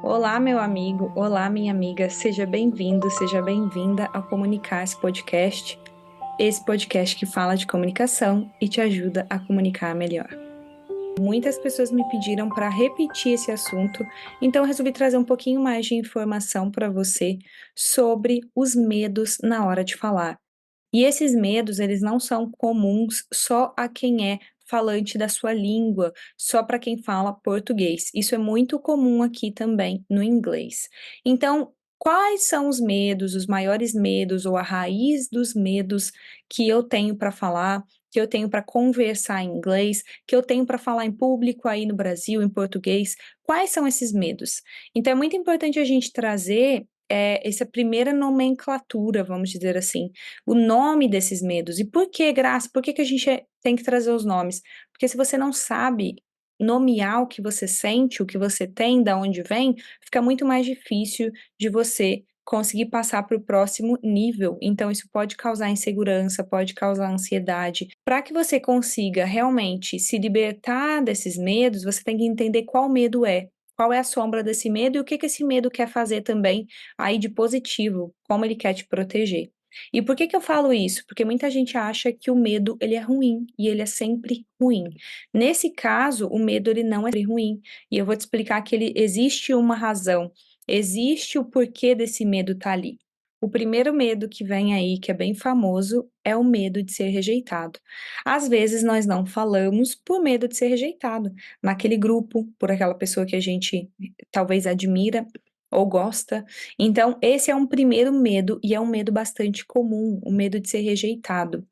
Olá, meu amigo, olá, minha amiga, seja bem-vindo, seja bem-vinda ao Comunicar esse podcast que fala de comunicação e te ajuda a comunicar melhor. Muitas pessoas me pediram para repetir esse assunto, então eu resolvi trazer um pouquinho mais de informação para você sobre os medos na hora de falar. E esses medos, eles não são comuns só a quem é falante da sua língua, só para quem fala português. Isso é muito comum aqui também no inglês. Então, quais são os medos, os maiores medos ou a raiz dos medos que eu tenho para falar, que eu tenho para conversar em inglês, que eu tenho para falar em público aí no Brasil, em português? Quais são esses medos? Então, é muito importante a gente trazer essa primeira nomenclatura, vamos dizer assim, o nome desses medos. E por que, Graça? Por que que a gente tem que trazer os nomes? Porque se você não sabe nomear o que você sente, o que você tem, da onde vem, fica muito mais difícil de você conseguir passar para o próximo nível. Então, isso pode causar insegurança, pode causar ansiedade. Para que você consiga realmente se libertar desses medos, você tem que entender qual medo é. Qual é a sombra desse medo e o que que esse medo quer fazer também aí de positivo, como ele quer te proteger. E por que que eu falo isso? Porque muita gente acha que o medo ele é ruim e ele é sempre ruim. Nesse caso, o medo ele não é sempre ruim e eu vou te explicar que ele existe uma razão, existe o porquê desse medo tá ali. O primeiro medo que vem aí, que é bem famoso, é o medo de ser rejeitado. Às vezes nós não falamos por medo de ser rejeitado naquele grupo, por aquela pessoa que a gente talvez admira ou gosta. Então, esse é um primeiro medo e é um medo bastante comum, o medo de ser rejeitado.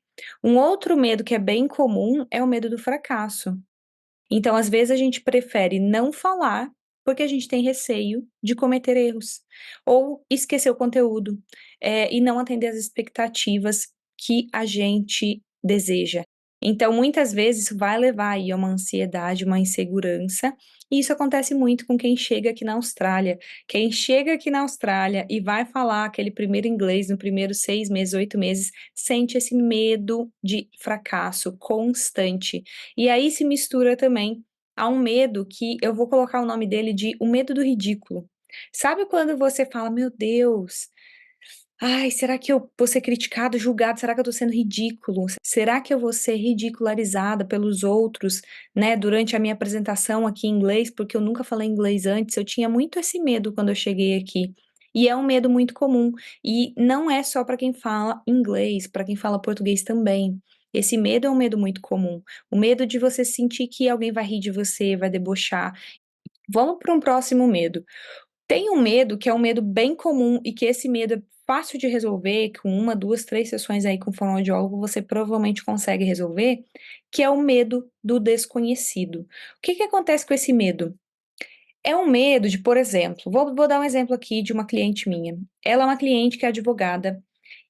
Um outro medo que é bem comum é o medo do fracasso. Então, às vezes, a gente prefere não falar porque a gente tem receio de cometer erros ou esquecer o conteúdo, e não atender às expectativas que a gente deseja. Então, muitas vezes, isso vai levar aí a uma ansiedade, uma insegurança, e isso acontece muito com quem chega aqui na Austrália. Quem chega aqui na Austrália e vai falar aquele primeiro inglês no primeiro 6 meses, 8 meses, sente esse medo de fracasso constante. E aí se mistura também a um medo que eu vou colocar o nome dele de o medo do ridículo. Sabe quando você fala: "Meu Deus, ai, será que eu vou ser criticado, julgado? Será que eu tô sendo ridículo? Será que eu vou ser ridicularizada pelos outros, né, durante a minha apresentação aqui em inglês?", porque eu nunca falei inglês antes, eu tinha muito esse medo quando eu cheguei aqui. E é um medo muito comum, e não é só para quem fala inglês, para quem fala português também. Esse medo é um medo muito comum, o medo de você sentir que alguém vai rir de você, vai debochar. Vamos para um próximo medo. Tem um medo que é um medo bem comum e que esse medo é fácil de resolver, com uma, 2, 3 sessões aí com fonoaudiólogo você provavelmente consegue resolver, que é o medo do desconhecido. O que que acontece com esse medo? É um medo de, por exemplo, vou dar um exemplo aqui de uma cliente minha. Ela é uma cliente que é advogada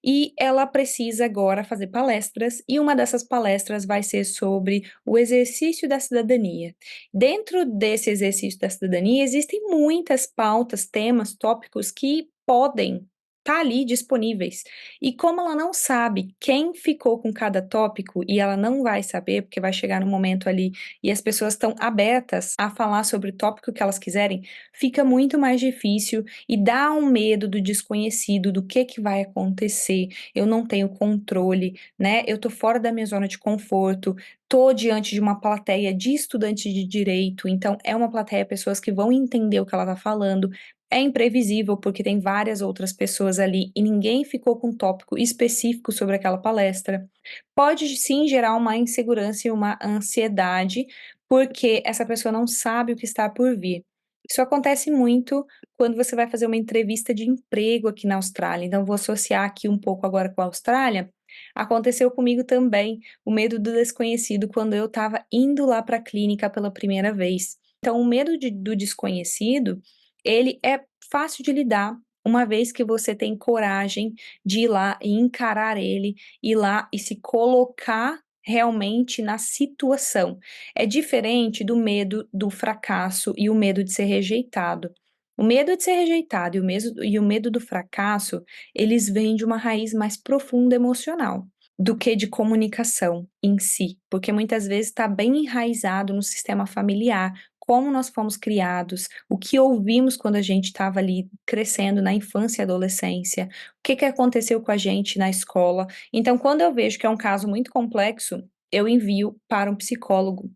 e ela precisa agora fazer palestras, e uma dessas palestras vai ser sobre o exercício da cidadania. Dentro desse exercício da cidadania, existem muitas pautas, temas, tópicos que podem estar ali disponíveis. E como ela não sabe quem ficou com cada tópico, e ela não vai saber, porque vai chegar no momento ali e as pessoas estão abertas a falar sobre o tópico que elas quiserem, fica muito mais difícil e dá um medo do desconhecido, do que vai acontecer, eu não tenho controle, né, eu tô fora da minha zona de conforto, tô diante de uma plateia de estudantes de direito, então é uma plateia, pessoas que vão entender o que ela tá falando, é imprevisível porque tem várias outras pessoas ali e ninguém ficou com um tópico específico sobre aquela palestra. Pode sim gerar uma insegurança e uma ansiedade, porque essa pessoa não sabe o que está por vir. Isso acontece muito quando você vai fazer uma entrevista de emprego aqui na Austrália, então vou associar aqui um pouco agora com a Austrália. Aconteceu comigo também, o medo do desconhecido quando eu estava indo lá para a clínica pela primeira vez. Então o medo do desconhecido, ele é fácil de lidar, uma vez que você tem coragem de ir lá e encarar ele, ir lá e se colocar realmente na situação. É diferente do medo do fracasso e o medo de ser rejeitado. O medo de ser rejeitado e o medo do fracasso, eles vêm de uma raiz mais profunda emocional do que de comunicação em si, porque muitas vezes está bem enraizado no sistema familiar, como nós fomos criados, o que ouvimos quando a gente estava ali crescendo na infância e adolescência, o que que aconteceu com a gente na escola. Então, quando eu vejo que é um caso muito complexo, eu envio para um psicólogo.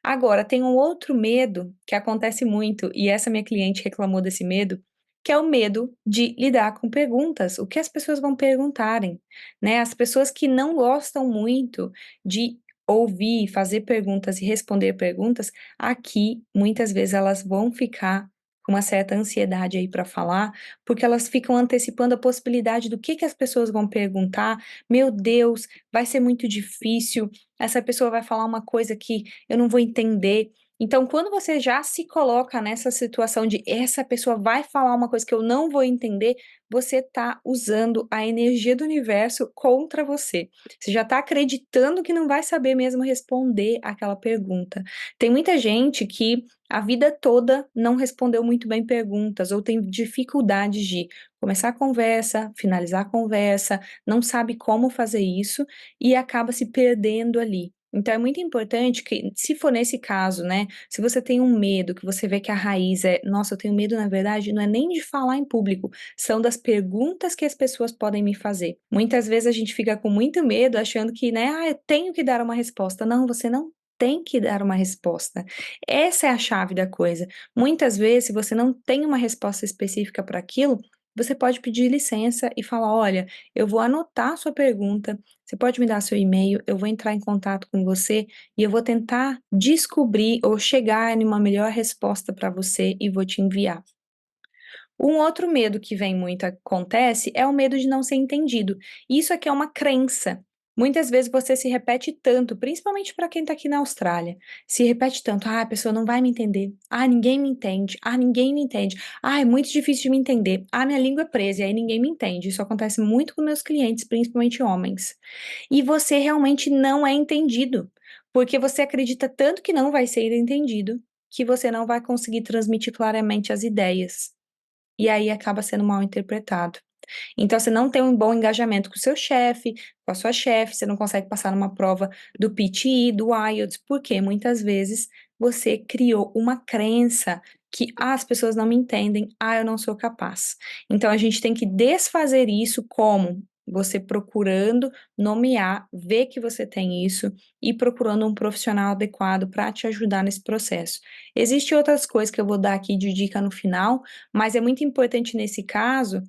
Agora, tem um outro medo que acontece muito, e essa minha cliente reclamou desse medo, que é o medo de lidar com perguntas, o que as pessoas vão perguntarem, né? As pessoas que não gostam muito de ouvir, fazer perguntas e responder perguntas, aqui muitas vezes elas vão ficar com uma certa ansiedade aí para falar, porque elas ficam antecipando a possibilidade do que as pessoas vão perguntar. Meu Deus, vai ser muito difícil. Essa pessoa vai falar uma coisa que eu não vou entender. Então, quando você já se coloca nessa situação de essa pessoa vai falar uma coisa que eu não vou entender, você está usando a energia do universo contra você. Você já está acreditando que não vai saber mesmo responder aquela pergunta. Tem muita gente que a vida toda não respondeu muito bem perguntas ou tem dificuldades de começar a conversa, finalizar a conversa, não sabe como fazer isso e acaba se perdendo ali. Então é muito importante que, se for nesse caso, né, se você tem um medo, que você vê que a raiz é, nossa, eu tenho medo, na verdade, não é nem de falar em público, são das perguntas que as pessoas podem me fazer. Muitas vezes a gente fica com muito medo, achando que, né, eu tenho que dar uma resposta. Não, você não tem que dar uma resposta. Essa é a chave da coisa. Muitas vezes, se você não tem uma resposta específica para aquilo, você pode pedir licença e falar: olha, eu vou anotar a sua pergunta, você pode me dar seu e-mail, eu vou entrar em contato com você e eu vou tentar descobrir ou chegar em uma melhor resposta para você e vou te enviar. Um outro medo que vem muito acontece é o medo de não ser entendido. Isso aqui é uma crença. Muitas vezes você se repete tanto, principalmente para quem está aqui na Austrália, se repete tanto: a pessoa não vai me entender, ninguém me entende, ninguém me entende, é muito difícil de me entender, minha língua é presa e aí ninguém me entende. Isso acontece muito com meus clientes, principalmente homens. E você realmente não é entendido, porque você acredita tanto que não vai ser entendido, que você não vai conseguir transmitir claramente as ideias. E aí acaba sendo mal interpretado. Então você não tem um bom engajamento com o seu chefe, com a sua chefe, você não consegue passar numa prova do PTE, do IELTS, porque muitas vezes você criou uma crença que as pessoas não me entendem, eu não sou capaz. Então a gente tem que desfazer isso como você procurando nomear, ver que você tem isso e procurando um profissional adequado para te ajudar nesse processo. Existem outras coisas que eu vou dar aqui de dica no final, mas é muito importante nesse caso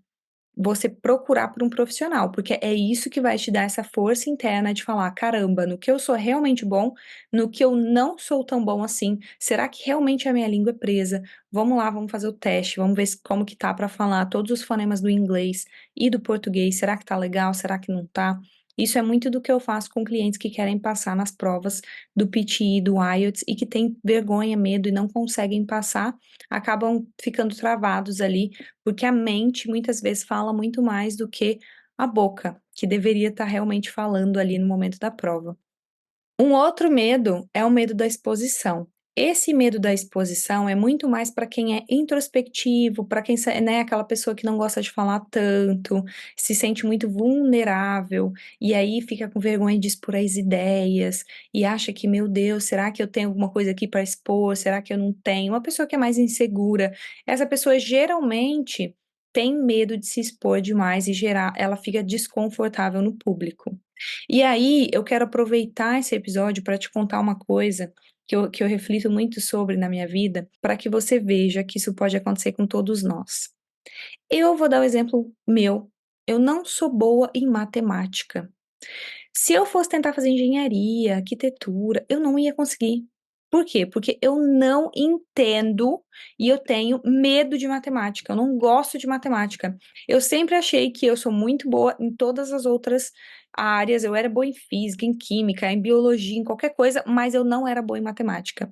você procurar por um profissional, porque é isso que vai te dar essa força interna de falar: caramba, no que eu sou realmente bom, no que eu não sou tão bom assim, será que realmente a minha língua é presa? Vamos lá, vamos fazer o teste, vamos ver como que tá para falar todos os fonemas do inglês e do português, será que tá legal, será que não tá? Isso é muito do que eu faço com clientes que querem passar nas provas do PTE, do IELTS e que têm vergonha, medo e não conseguem passar, acabam ficando travados ali porque a mente muitas vezes fala muito mais do que a boca, que deveria estar realmente falando ali no momento da prova. Um outro medo é o medo da exposição. Esse medo da exposição é muito mais para quem é introspectivo, para quem, né, aquela pessoa que não gosta de falar tanto, se sente muito vulnerável e aí fica com vergonha de expor as ideias e acha que, meu Deus, será que eu tenho alguma coisa aqui para expor? Será que eu não tenho? Uma pessoa que é mais insegura, essa pessoa geralmente tem medo de se expor demais e gerar, ela fica desconfortável no público. E aí, eu quero aproveitar esse episódio para te contar uma coisa que eu reflito muito sobre na minha vida, para que você veja que isso pode acontecer com todos nós. Eu vou dar o exemplo meu. Eu não sou boa em matemática. Se eu fosse tentar fazer engenharia, arquitetura, eu não ia conseguir. Por quê? Porque eu não entendo e eu tenho medo de matemática. Eu não gosto de matemática. Eu sempre achei que eu sou muito boa em todas as outras áreas. Eu era boa em física, em química, em biologia, em qualquer coisa, mas eu não era boa em matemática.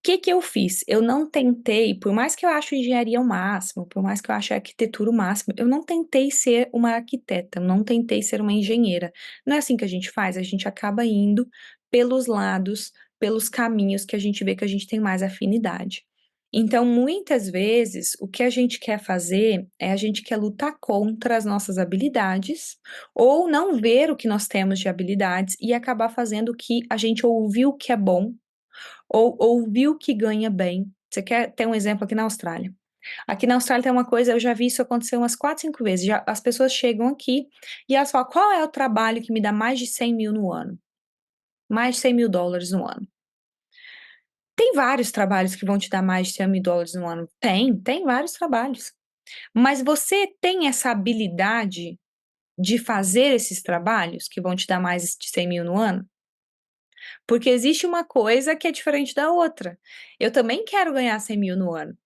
Que eu fiz? Eu não tentei, por mais que eu ache engenharia o máximo, por mais que eu ache arquitetura o máximo, eu não tentei ser uma arquiteta, eu não tentei ser uma engenheira. Não é assim que a gente faz, a gente acaba indo pelos lados, pelos caminhos que a gente vê que a gente tem mais afinidade. Então, muitas vezes, o que a gente quer fazer é a gente quer lutar contra as nossas habilidades, ou não ver o que nós temos de habilidades e acabar fazendo o que a gente ouviu que é bom ou ouviu que ganha bem. Você quer ter um exemplo aqui na Austrália? Aqui na Austrália tem uma coisa, eu já vi isso acontecer umas 4, 5 vezes. As pessoas chegam aqui e elas falam: qual é o trabalho que me dá mais de 100 mil no ano? Mais de 100 mil dólares no ano. Tem vários trabalhos que vão te dar mais de 100 mil dólares no ano. Tem vários trabalhos. Mas você tem essa habilidade de fazer esses trabalhos que vão te dar mais de 100 mil no ano? Porque existe uma coisa que é diferente da outra. Eu também quero ganhar 100 mil no ano,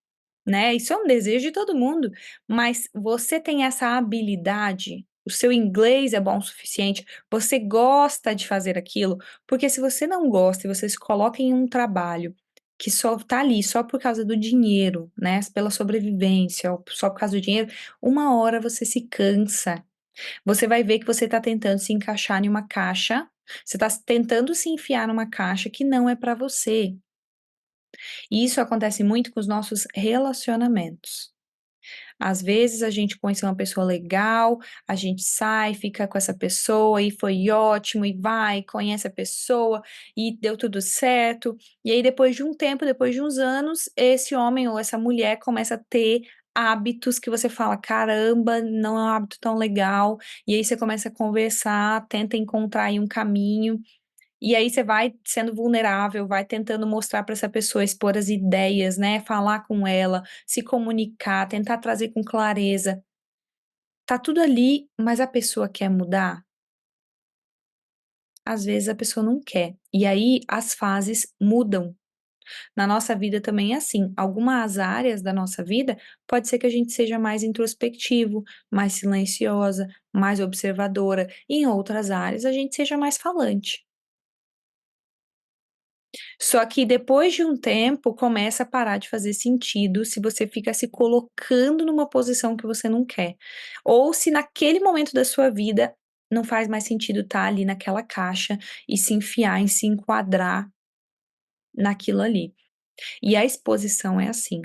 né? Isso é um desejo de todo mundo. Mas você tem essa habilidade, o seu inglês é bom o suficiente, você gosta de fazer aquilo, porque se você não gosta e você se coloca em um trabalho que só tá ali só por causa do dinheiro, né? Pela sobrevivência, ou só por causa do dinheiro, uma hora você se cansa. Você vai ver que você está tentando se encaixar em uma caixa, você está tentando se enfiar numa caixa que não é para você. E isso acontece muito com os nossos relacionamentos. Às vezes a gente conhece uma pessoa legal, a gente sai, fica com essa pessoa e foi ótimo, e vai, conhece a pessoa e deu tudo certo. E aí, depois de um tempo, depois de uns anos, esse homem ou essa mulher começa a ter hábitos que você fala: caramba, não é um hábito tão legal. E aí você começa a conversar, tenta encontrar aí um caminho. E aí você vai sendo vulnerável, vai tentando mostrar para essa pessoa, expor as ideias, né, falar com ela, se comunicar, tentar trazer com clareza. Tá tudo ali, mas a pessoa quer mudar? Às vezes a pessoa não quer. E aí as fases mudam. Na nossa vida também é assim. Algumas áreas da nossa vida pode ser que a gente seja mais introspectivo, mais silenciosa, mais observadora. E em outras áreas a gente seja mais falante. Só que depois de um tempo começa a parar de fazer sentido se você fica se colocando numa posição que você não quer. Ou se naquele momento da sua vida não faz mais sentido estar ali naquela caixa e se enfiar e se enquadrar naquilo ali. E a exposição é assim.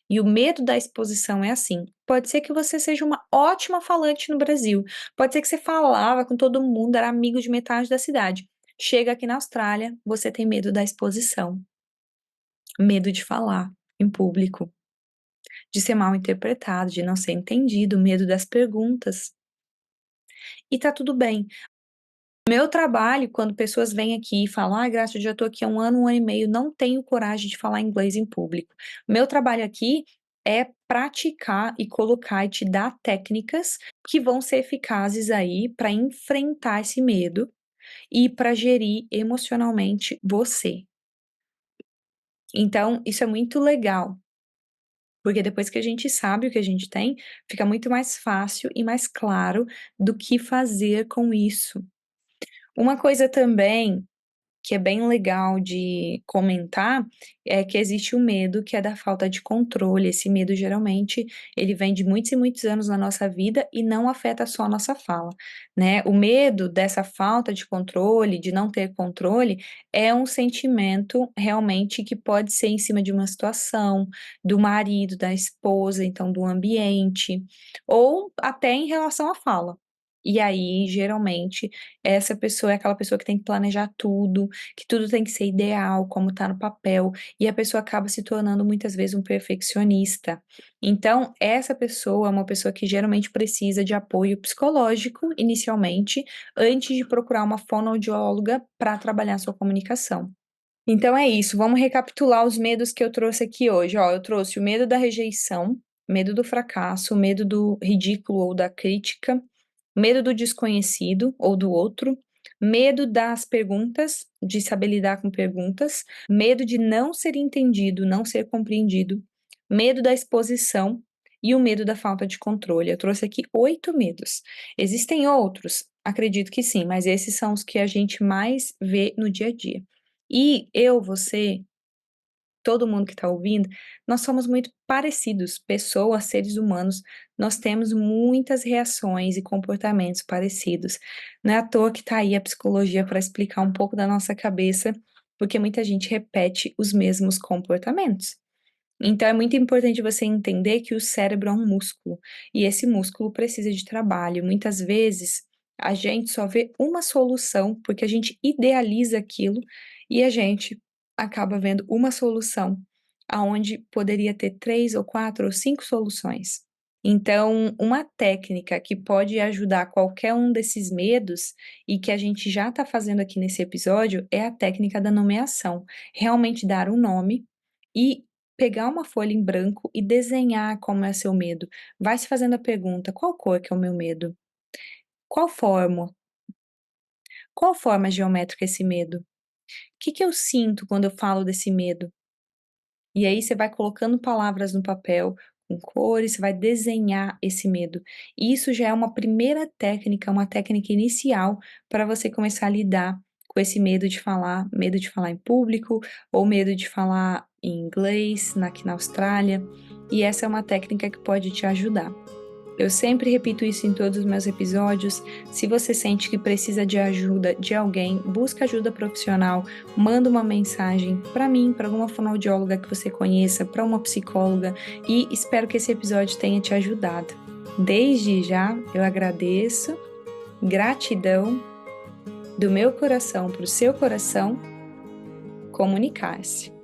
E o medo da exposição é assim. Pode ser que você seja uma ótima falante no Brasil. Pode ser que você falava com todo mundo, era amigo de metade da cidade. Chega aqui na Austrália, você tem medo da exposição. Medo de falar em público, de ser mal interpretado, de não ser entendido, medo das perguntas. E tá tudo bem. Meu trabalho, quando pessoas vêm aqui e falam: "Ai, Graça, eu já tô aqui há um ano e meio, não tenho coragem de falar inglês em público". Meu trabalho aqui é praticar e colocar e te dar técnicas que vão ser eficazes aí para enfrentar esse medo e para gerir emocionalmente você. Então, isso é muito legal. Porque depois que a gente sabe o que a gente tem, fica muito mais fácil e mais claro do que fazer com isso. Uma coisa também que é bem legal de comentar, é que existe o medo que é da falta de controle. Esse medo geralmente ele vem de muitos e muitos anos na nossa vida e não afeta só a nossa fala, né. O medo dessa falta de controle, de não ter controle, é um sentimento realmente que pode ser em cima de uma situação, do marido, da esposa, então do ambiente, ou até em relação à fala. E aí, geralmente, essa pessoa é aquela pessoa que tem que planejar tudo, que tudo tem que ser ideal, como tá no papel, e a pessoa acaba se tornando muitas vezes um perfeccionista. Então, essa pessoa é uma pessoa que geralmente precisa de apoio psicológico, inicialmente, antes de procurar uma fonoaudióloga para trabalhar sua comunicação. Então é isso, vamos recapitular os medos que eu trouxe aqui hoje. Ó, eu trouxe o medo da rejeição, medo do fracasso, medo do ridículo ou da crítica, medo do desconhecido ou do outro, medo das perguntas, de saber lidar com perguntas, medo de não ser entendido, não ser compreendido, medo da exposição e o medo da falta de controle. Eu trouxe aqui 8 medos. Existem outros? Acredito que sim, mas esses são os que a gente mais vê no dia a dia. E eu, você, todo mundo que está ouvindo, nós somos muito parecidos, pessoas, seres humanos, nós temos muitas reações e comportamentos parecidos. Não é à toa que está aí a psicologia para explicar um pouco da nossa cabeça, porque muita gente repete os mesmos comportamentos. Então é muito importante você entender que o cérebro é um músculo, e esse músculo precisa de trabalho. Muitas vezes a gente só vê uma solução porque a gente idealiza aquilo e a gente acaba vendo uma solução, aonde poderia ter 3 ou 4 ou 5 soluções. Então, uma técnica que pode ajudar qualquer um desses medos, e que a gente já está fazendo aqui nesse episódio, é a técnica da nomeação. Realmente dar um nome e pegar uma folha em branco e desenhar como é seu medo. Vai se fazendo a pergunta: qual cor que é o meu medo? Qual forma? Qual forma geométrica é esse medo? O que eu sinto quando eu falo desse medo? E aí você vai colocando palavras no papel, com cores, você vai desenhar esse medo. E isso já é uma primeira técnica, uma técnica inicial para você começar a lidar com esse medo de falar em público, ou medo de falar em inglês aqui na Austrália. E essa é uma técnica que pode te ajudar. Eu sempre repito isso em todos os meus episódios. Se você sente que precisa de ajuda de alguém, busca ajuda profissional, manda uma mensagem para mim, para alguma fonoaudióloga que você conheça, para uma psicóloga, e espero que esse episódio tenha te ajudado. Desde já, eu agradeço, gratidão do meu coração para o seu coração. Comunicar-se.